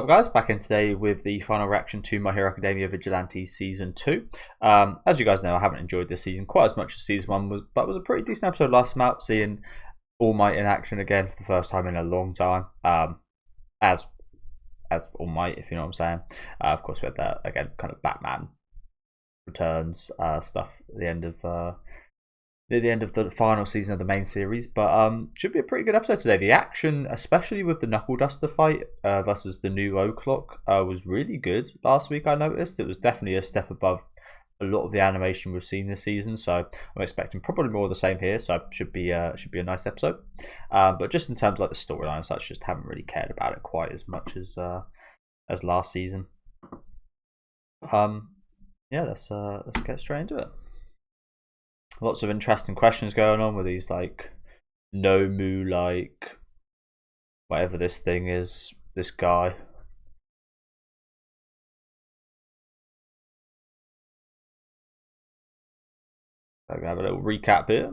Up guys, back in today with the final reaction to My Hero Academia Vigilantes Season 2. As you guys know, I haven't enjoyed this season quite as much as Season 1 was, but it was a pretty decent episode last time out, seeing All Might in action again for the first time in a long time. As All Might, if you know what I'm saying. Of course, we had that, again, kind of Batman Returns stuff at the end of the final season of the main series, but should be a pretty good episode today. The action, especially with the Knuckle Duster fight versus the new O'Clock, was really good last week. I noticed it was definitely a step above a lot of the animation we've seen this season, so I'm expecting probably more of the same here. So should be a nice episode. But just in terms of like the storyline and such, just haven't really cared about it quite as much as last season. Yeah, let's get straight into it. Lots of interesting questions going on with these, like, Nomu, like, whatever this thing is, this guy. So we have a little recap here.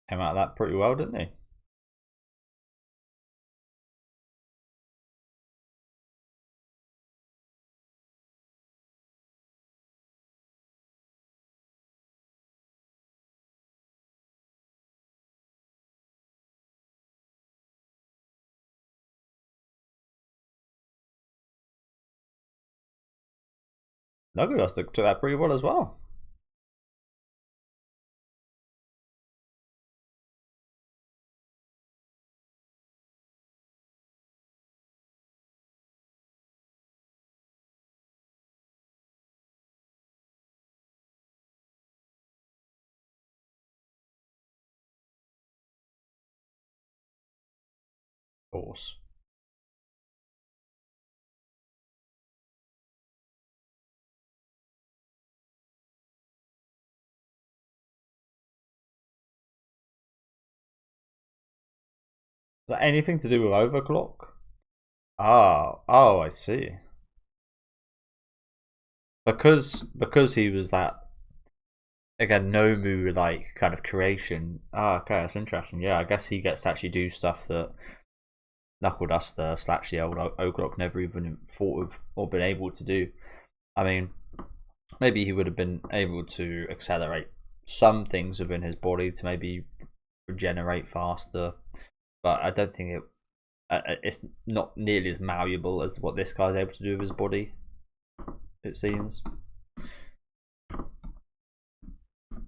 Came out of that pretty well, didn't he? Nugget took that pretty well as well. Of course. Is that anything to do with Overclock? Oh, I see. Because he was that, again, Nomu like kind of creation. Okay, that's interesting. Yeah, I guess he gets to actually do stuff that Knuckle Duster / the old O'Clock never even thought of or been able to do. I mean, maybe he would have been able to accelerate some things within his body to maybe regenerate faster, but I don't think it's not nearly as malleable as what this guy's able to do with his body, it seems. I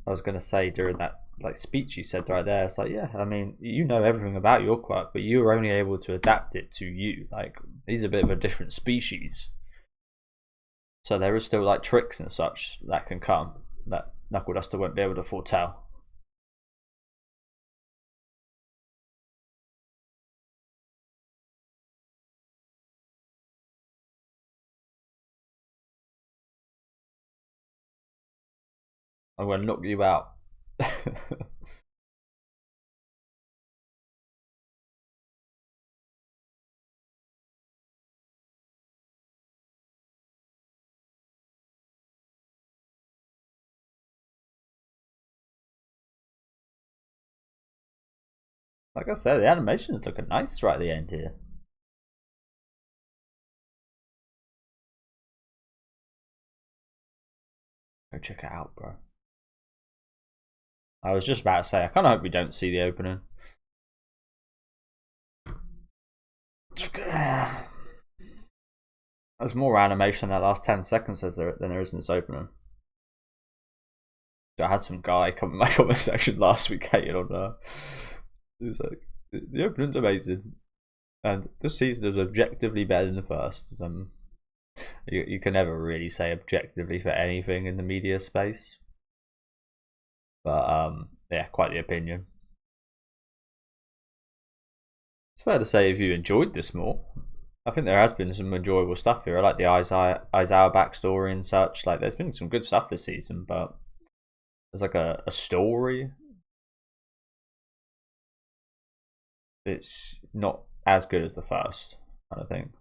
was going to say during that like speech you said right there, it's like, yeah, I mean, you know everything about your quirk, but you were only able to adapt it to you. Like, he's a bit of a different species, so there is still like tricks and such that can come that Knuckle Duster won't be able to foretell. I'm going to knock you out. Like I said, the animation's looking nice right at the end here. Go check it out, bro. I was just about to say, I kind of hope we don't see the opening. There's more animation in that last 10 seconds than there is in this opening. I had some guy come in my comment section last week hating on he was like, the opening's amazing, and this season is objectively better than the first. You can never really say objectively for anything in the media space. But yeah, quite the opinion. It's fair to say if you enjoyed this more. I think there has been some enjoyable stuff here. I like the Isaiah backstory and such. Like, there's been some good stuff this season, but there's like a story. It's not as good as the first, I don't think.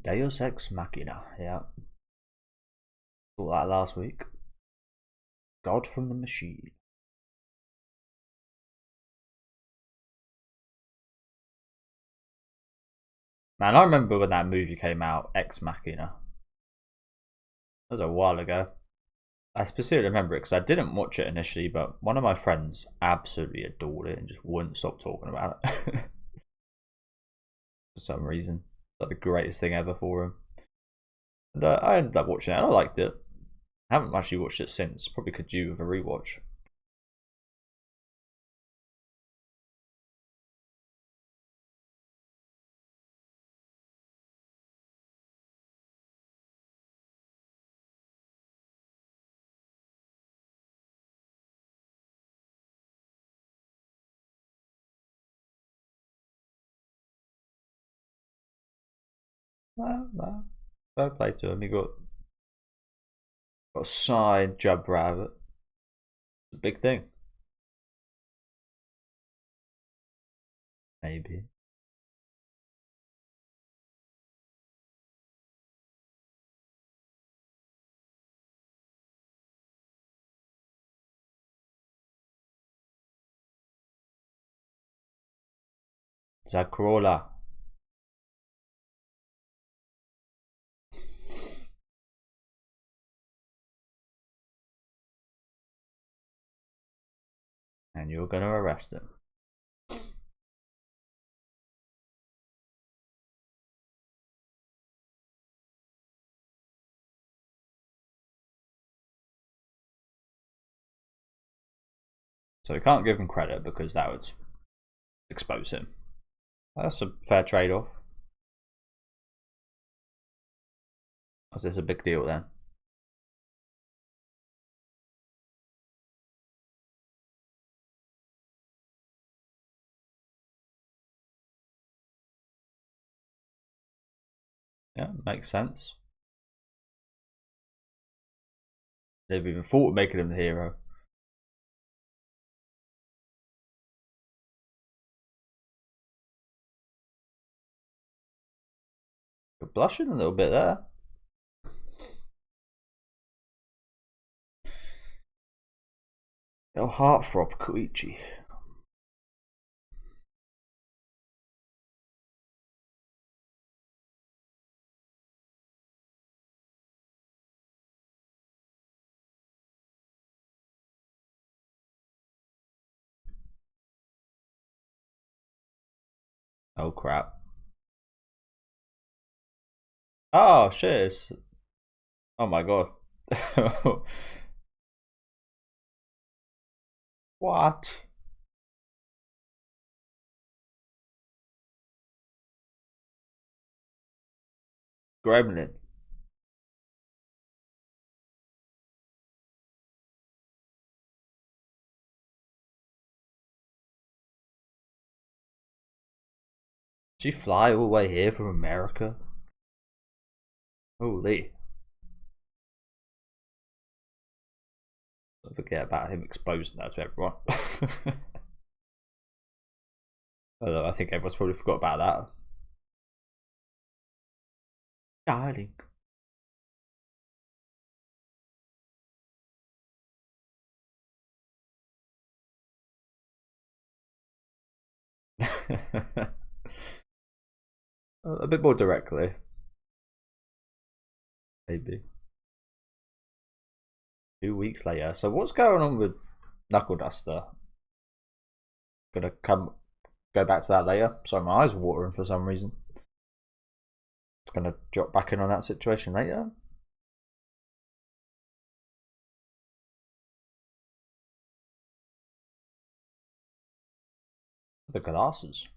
Deus Ex Machina, yeah. Saw that last week. God from the Machine. Man, I remember when that movie came out, Ex Machina. That was a while ago. I specifically remember it because I didn't watch it initially, but one of my friends absolutely adored it and just wouldn't stop talking about it for some reason. Like the greatest thing ever for him. And I ended up watching it and I liked it. I haven't actually watched it since. Probably could do with a rewatch. Fair play to him. He got a side job rabbit. It's a big thing. Maybe. Zakrola. And you're gonna arrest him. So we can't give him credit because that would expose him. That's a fair trade-off. Is this a big deal then? Yeah, makes sense. They've even thought of making him the hero. You're blushing a little bit there. Little heartthrob, Koichi. Oh crap. Oh shit. Oh my god. What? Gremlin. Did you fly all the way here from America? Holy. Don't forget about him exposing that to everyone. Although I think everyone's probably forgot about that. Darling. A bit more directly, maybe. 2 weeks later. So what's going on with Knuckle Duster? Gonna go back to that later. Sorry, my eyes are watering for some reason. Gonna drop back in on that situation later. The glasses.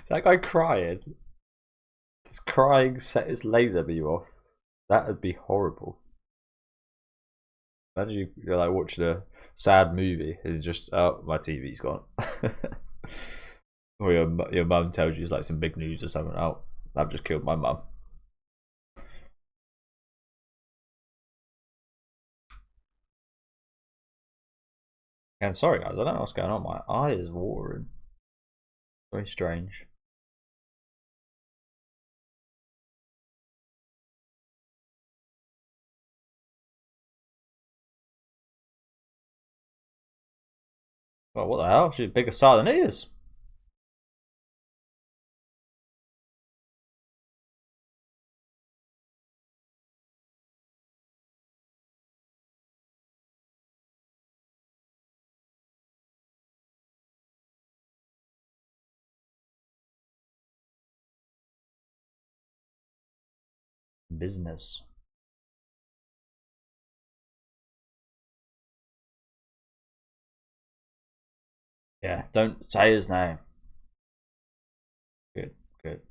That guy crying. Does crying set his laser beam off? That would be horrible. Imagine you're like watching a sad movie and it's just, oh, my TV's gone. Or your mum tells you it's like some big news or something. Oh, I've just killed my mum. And sorry guys, I don't know what's going on. My eye is watering. Very strange. Well, what the hell? She's a bigger star than he is. Business. Yeah, don't say his name. Good, good.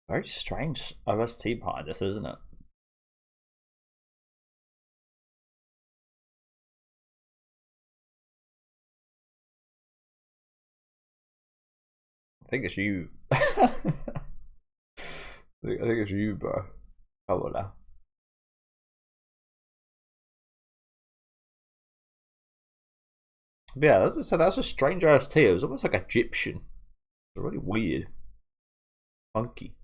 Very strange OST behind this, isn't it? I think it's you. I think it's you, bro. Come on now. But yeah, that's a strange OST. It was almost like Egyptian. It's really weird. Funky.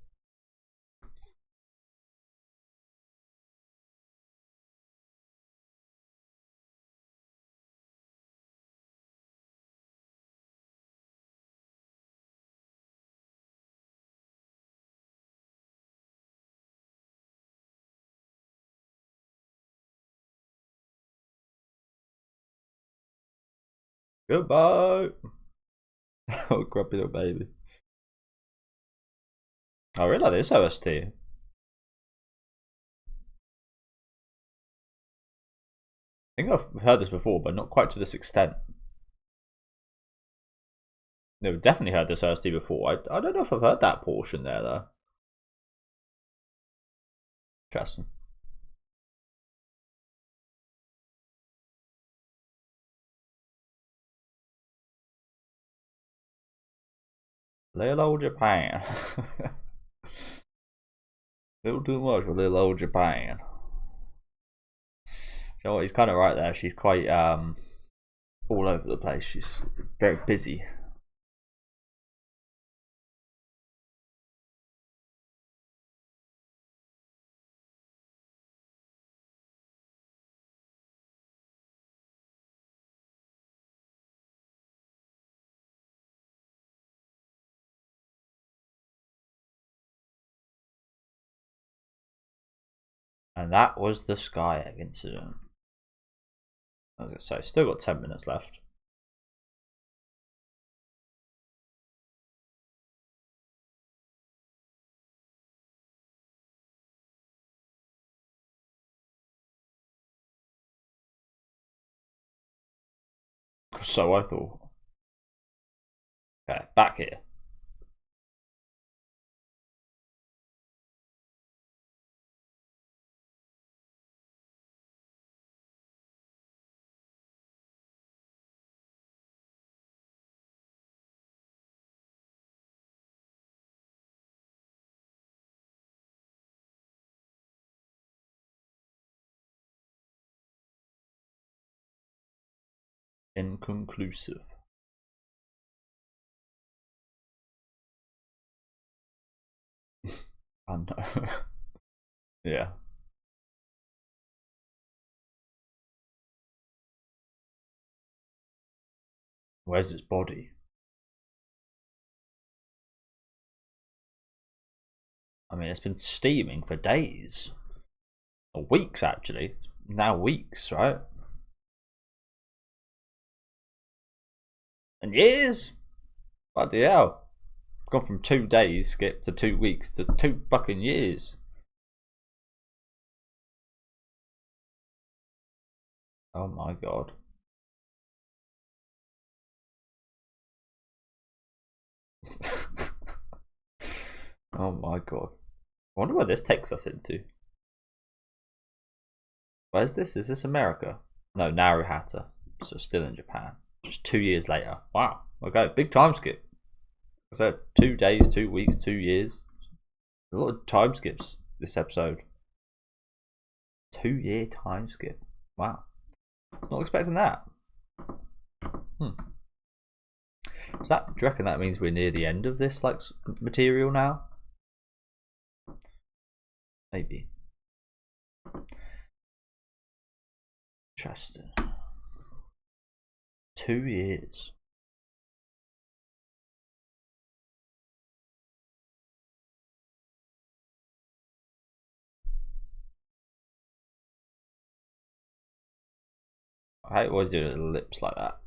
Goodbye. Oh, grumpy little baby. I really like this OST. I think I've heard this before, but not quite to this extent. No, definitely heard this OST before. I don't know if I've heard that portion there though. Interesting. Little old Japan. Little too much for little old Japan. You know what? He's kind of right there. She's quite all over the place. She's very busy. And that was the Sky Egg incident. I was gonna say, still got 10 minutes left. So I thought. back here. Inconclusive. I know. Yeah. Where's its body? I mean, it's been steaming for days. Or weeks, actually. Now weeks, right? And years? Bloody hell. It's gone from 2 days, skip, to 2 weeks, to 2 fucking years. Oh my god. Oh my god. I wonder where this takes us into. Where's this? Is this America? No, Naruhata. So still in Japan. Just 2 years later. Wow. Okay, big time skip. I said 2 days, 2 weeks, 2 years. A lot of time skips this episode. 2-year time skip. Wow. I was not expecting that. So that, do you reckon that means we're near the end of this like material now? Maybe. Interesting. 2 years. I always do the lips like that.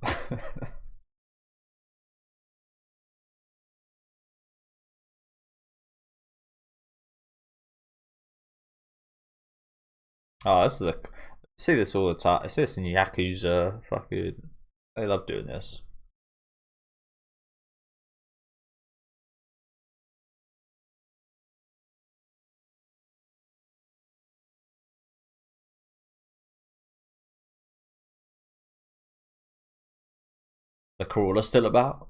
Oh, this is I see this all the time. I see this in Yakuza. Fucking, they love doing this. The crawler still about?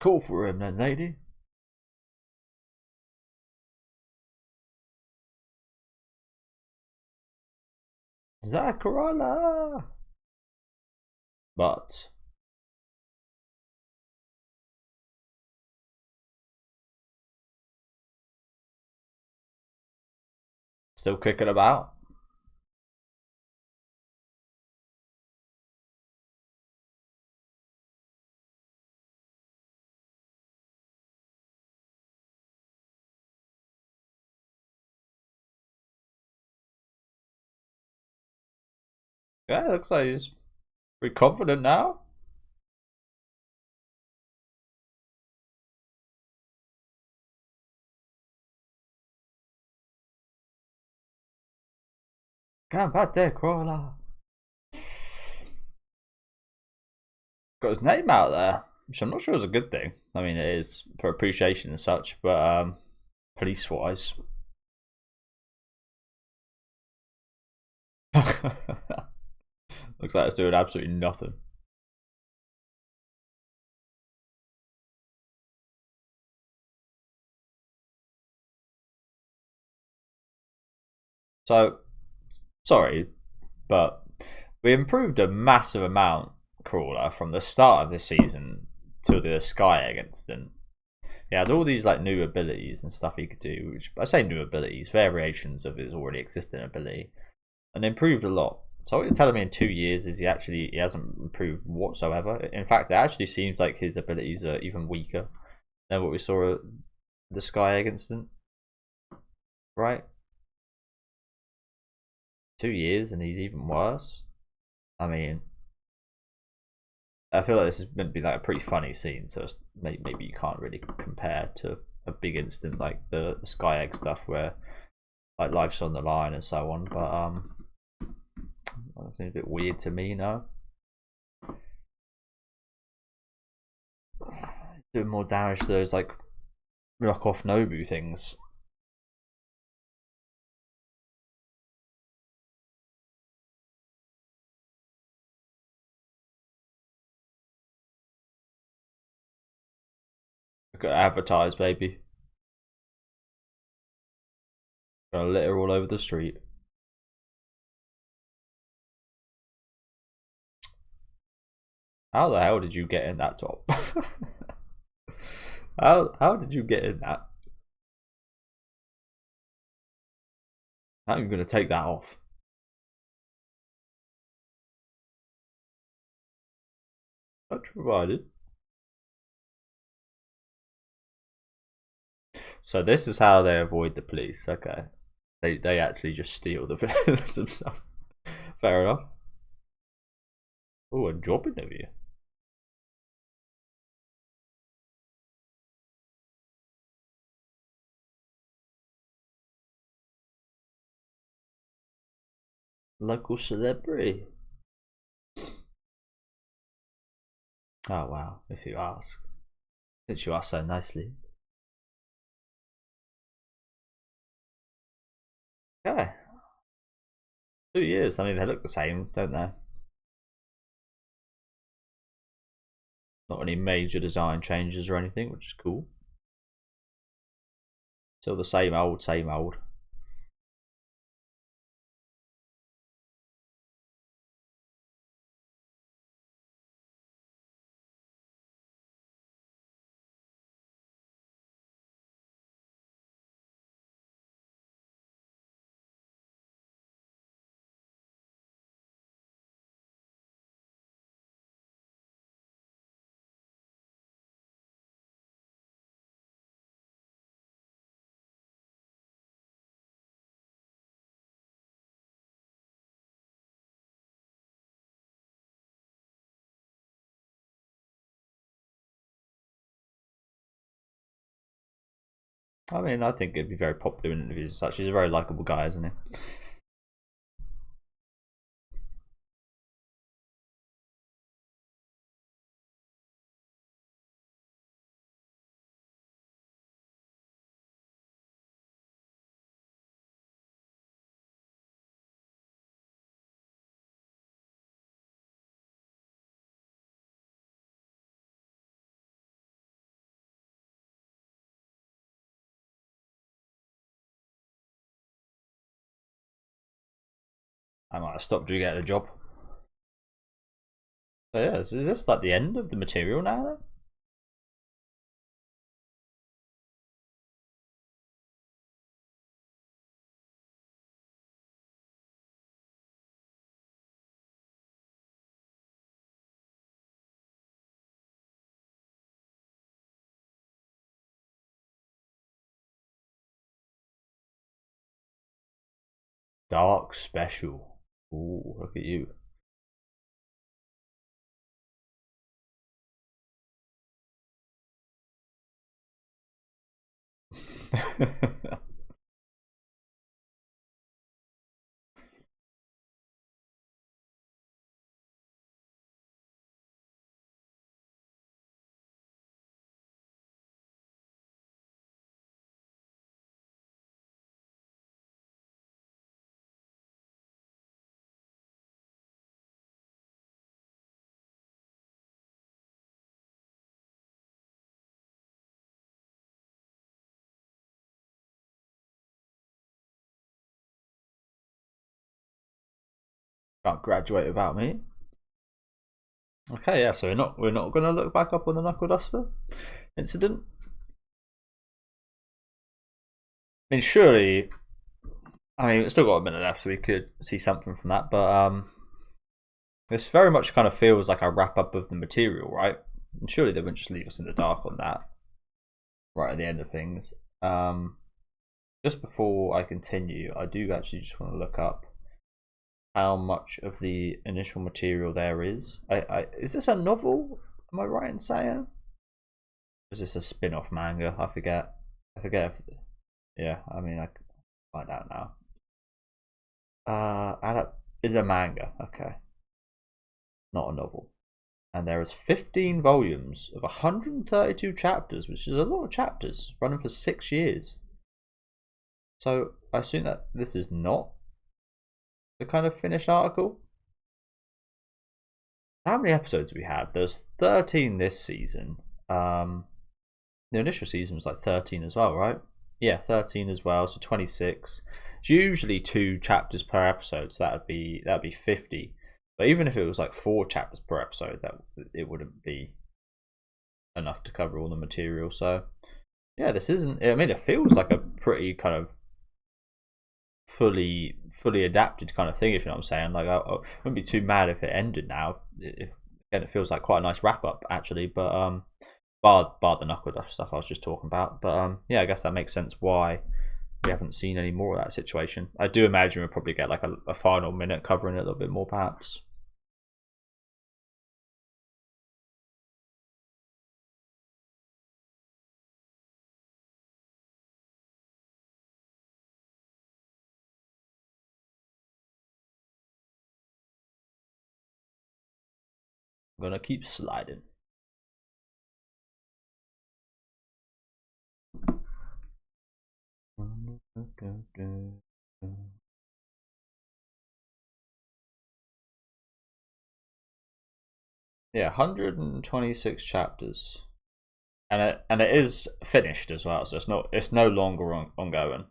Call for him then, lady. Zachariah! But still kicking about. Yeah, looks like he's pretty confident now. Come back there, crawler. Got his name out there, which I'm not sure is a good thing. I mean, it is for appreciation and such, but police wise. Looks like it's doing absolutely nothing. So, sorry, but we improved a massive amount, Crawler, from the start of this season to the Sky Egg incident. He had all these like new abilities and stuff he could do, which I say new abilities, variations of his already existing ability, and improved a lot. So what you're telling me in 2 years is he hasn't improved whatsoever. In fact, it actually seems like his abilities are even weaker than what we saw at the Sky Egg incident. Right? 2 years and he's even worse. I mean, I feel like this is meant to be like a pretty funny scene, so maybe you can't really compare to a big incident like the Sky Egg stuff where like life's on the line and so on. But that seems a bit weird to me, no. Doing more damage to those like knock off Nobu things. Look at advertise, baby. Gonna litter all over the street. How the hell did you get in that top? How did you get in that? How are you gonna take that off? Much provided. So this is how they avoid the police. Okay, they actually just steal the villains themselves. Fair enough. Oh, a job interview. Local celebrity. Oh wow, if you ask. Since you ask so nicely. Okay. 2 years. I mean, they look the same, don't they? Not any major design changes or anything, which is cool. Still the same old, same old. I mean, I think it'd be very popular in interviews and such. He's a very likable guy, isn't he? I might have stopped you getting a job. So yeah, is this like the end of the material now then? Dark special. Ooh, look at you. Can't graduate without me. Okay, yeah, so we're not gonna look back up on the knuckle duster incident. I mean, surely. I mean, it's still got a minute left, so we could see something from that. But this very much kind of feels like a wrap up of the material, right? And surely they wouldn't just leave us in the dark on that right at the end of things. Just before I continue, I do actually just want to look up how much of the initial material there is. Is this a novel? Am I right in saying? Or is this a spin-off manga? I forget. Yeah, I mean, Find out now. Is a manga. Okay, not a novel. And there is 15 volumes of 132 chapters, which is a lot of chapters, running for 6 years. So I assume that this is not the kind of finished article. How many episodes do we have? There's 13 this season. The initial season was like 13 as well, right? Yeah, 13 as well, so 26. It's usually 2 chapters per episode, so that'd be 50. But even if it was like 4 chapters per episode, it wouldn't be enough to cover all the material. So yeah, this isn't. I mean, it feels like a pretty kind of fully adapted kind of thing, if you know what I'm saying. Like, I wouldn't be too mad if it ended now. Again, it feels like quite a nice wrap up actually. But bar the knuckle stuff I was just talking about. But yeah, I guess that makes sense why we haven't seen any more of that situation. I do imagine we'll probably get like a final minute covering it a little bit more, perhaps. I'm gonna keep sliding. Yeah, 126 chapters, and it is finished as well, so it's no longer ongoing.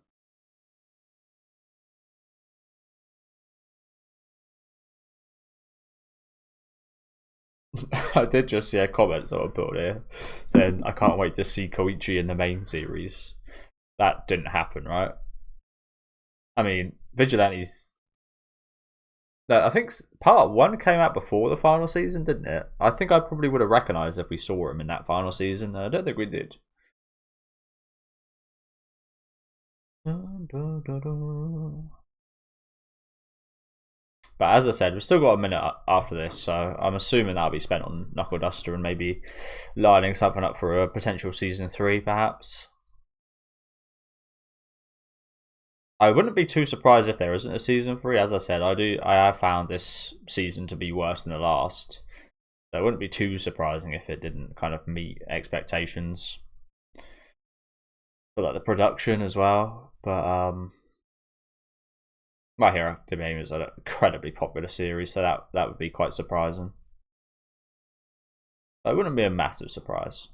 I did just see a comment someone put here saying, "I can't wait to see Koichi in the main series." That didn't happen, right? I mean, Vigilantes. I think part 1 came out before the final season, didn't it? I think I probably would have recognised if we saw him in that final season. I don't think we did. But as I said, we've still got a minute after this, so I'm assuming that'll be spent on Knuckle Duster and maybe lining something up for a potential season 3, perhaps. I wouldn't be too surprised if there isn't a season 3. As I said, I have found this season to be worse than the last, so it wouldn't be too surprising if it didn't kind of meet expectations for like the production as well. But My Hero Academia is an incredibly popular series, so that would be quite surprising. It wouldn't be a massive surprise.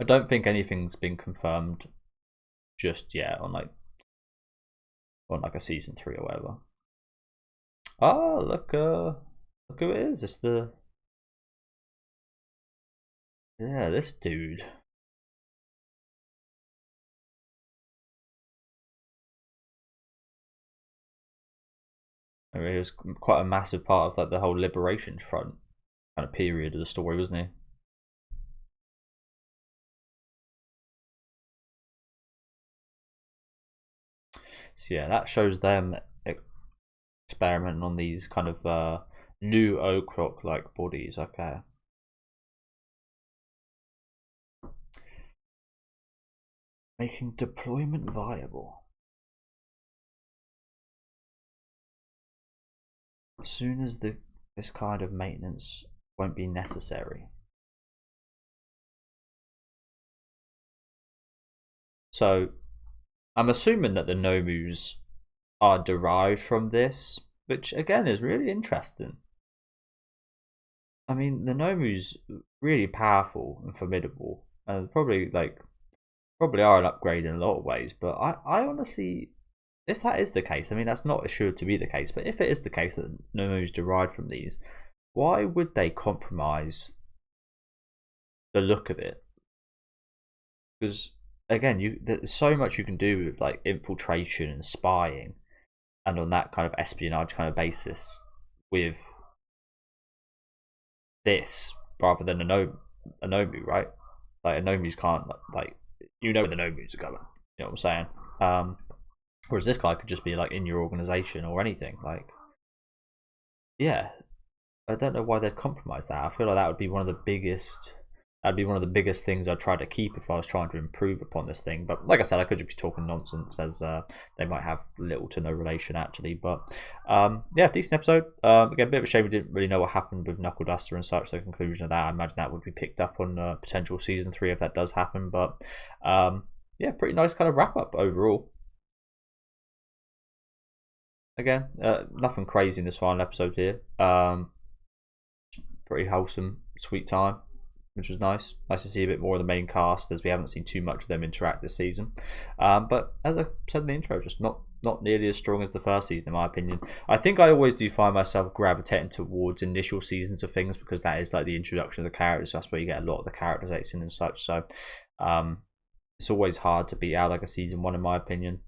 I don't think anything's been confirmed just yet on like a season 3 or whatever. Oh, look who it is. It's this dude. I mean, he was quite a massive part of like the whole Liberation Front kind of period of the story, wasn't he? So yeah, that shows them experimenting on these kind of new O'Clock like bodies. Okay. Making deployment viable. As soon as this kind of maintenance won't be necessary. So I'm assuming that the Nomus are derived from this, which again is really interesting. I mean, the Nomus really powerful and formidable, and probably are an upgrade in a lot of ways. But I honestly, if that is the case, I mean that's not assured to be the case. But if it is the case that Nomus derived from these, why would they compromise the look of it? Because again, there's so much you can do with like infiltration and spying, and on that kind of espionage kind of basis with this rather than a Nomu, right? Like a Nomus can't like where the Nomus are going. You know what I'm saying? Whereas this guy could just be like in your organization or anything. Like, yeah, I don't know why they'd compromise that. I feel like that would be one of the biggest That'd be one of the biggest things I'd try to keep if I was trying to improve upon this thing. But like I said, I could just be talking nonsense, as they might have little to no relation actually. But yeah, decent episode. Again, a bit of a shame we didn't really know what happened with Knuckle Duster and such. The conclusion of that, I imagine that would be picked up on potential season 3 if that does happen. But yeah, pretty nice kind of wrap up overall. Again, nothing crazy in this final episode here. Pretty wholesome, sweet time, which was nice. Nice to see a bit more of the main cast, as we haven't seen too much of them interact this season. But as I said in the intro, just not nearly as strong as the first season, in my opinion. I think I always do find myself gravitating towards initial seasons of things, because that is like the introduction of the characters. That's where you get a lot of the characterization and such. So it's always hard to beat out like a season 1, in my opinion.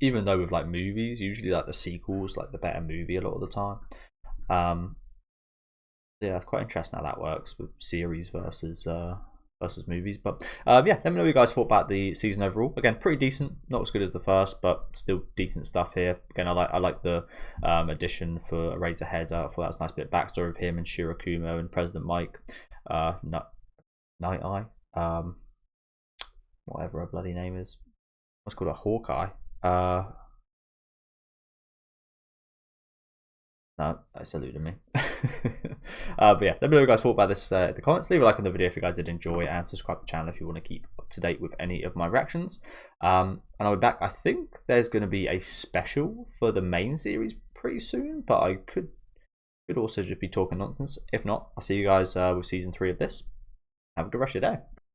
Even though with like movies, usually like the sequels, like the better movie a lot of the time. Yeah, it's quite interesting how that works with series versus movies. But yeah, let me know what you guys thought about the season overall. Again, pretty decent, not as good as the first, but still decent stuff here. Again, I like the addition for Razorhead. I thought that was a nice bit of backstory of him and Shirakumo and President Mike, Night Eye, whatever her bloody name is. What's called a Hawkeye. No, that's eluded me. But yeah, let me know what you guys thought about this in the comments. Leave a like on the video if you guys did enjoy it, and subscribe to the channel if you want to keep up to date with any of my reactions. And I'll be back. I think there's going to be a special for the main series pretty soon, but I could also just be talking nonsense. If not, I'll see you guys with season 3 of this. Have a good rest of your day.